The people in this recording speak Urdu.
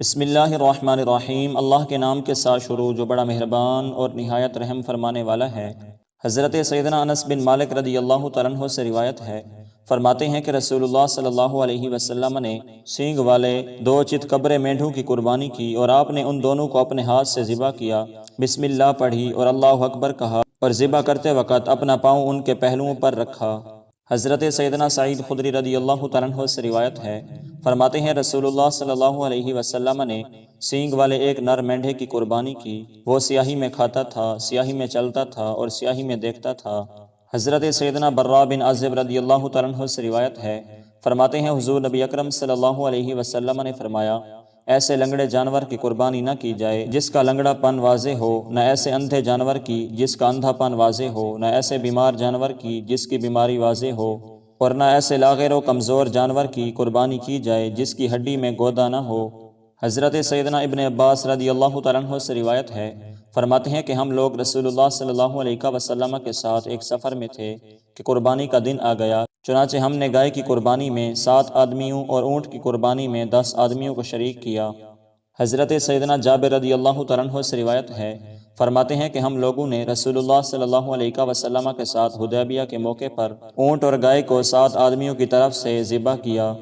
بسم اللہ الرحمن الرحیم۔ اللہ کے نام کے ساتھ شروع جو بڑا مہربان اور نہایت رحم فرمانے والا ہے۔ حضرت سیدنا انس بن مالک رضی اللہ تعالیٰ عنہ سے روایت ہے، فرماتے ہیں کہ رسول اللہ صلی اللہ علیہ وسلم نے سینگ والے 2 چتکبرے مینڈھوں کی قربانی کی اور آپ نے ان دونوں کو اپنے ہاتھ سے ذبح کیا، بسم اللہ پڑھی اور اللہ اکبر کہا اور ذبح کرتے وقت اپنا پاؤں ان کے پہلوؤں پر رکھا۔ حضرت سیدنا سعید خدری رضی اللہ تعالیٰ عنہ سے روایت ہے، فرماتے ہیں رسول اللہ صلی اللہ علیہ وسلم نے سینگ والے ایک نر مینڈھے کی قربانی کی، وہ سیاہی میں کھاتا تھا، سیاہی میں چلتا تھا اور سیاہی میں دیکھتا تھا۔ حضرت سیدنا برا بن عازب رضی اللہ تعالیٰ عنہ سے روایت ہے، فرماتے ہیں حضور نبی اکرم صلی اللہ علیہ وسلم نے فرمایا، ایسے لنگڑے جانور کی قربانی نہ کی جائے جس کا لنگڑا پن واضح ہو، نہ ایسے اندھے جانور کی جس کا اندھا پن واضح ہو، نہ ایسے بیمار جانور کی جس کی بیماری واضح ہو، اور نہ ایسے لاغر و کمزور جانور کی قربانی کی جائے جس کی ہڈی میں گودا نہ ہو۔ حضرت سیدنا ابن عباس رضی اللہ تعالیٰ عنہ سے روایت ہے، فرماتے ہیں کہ ہم لوگ رسول اللہ صلی اللہ علیہ وسلم کے ساتھ ایک سفر میں تھے کہ قربانی کا دن آ گیا، چنانچہ ہم نے گائے کی قربانی میں 7 آدمیوں اور اونٹ کی قربانی میں 10 آدمیوں کو شریک کیا۔ حضرت سیدنا جابر رضی اللہ تعالیٰ عنہ سے روایت ہے، فرماتے ہیں کہ ہم لوگوں نے رسول اللہ صلی اللہ علیہ وسلم کے ساتھ حدیبیہ کے موقع پر اونٹ اور گائے کو 7 آدمیوں کی طرف سے ذبح کیا۔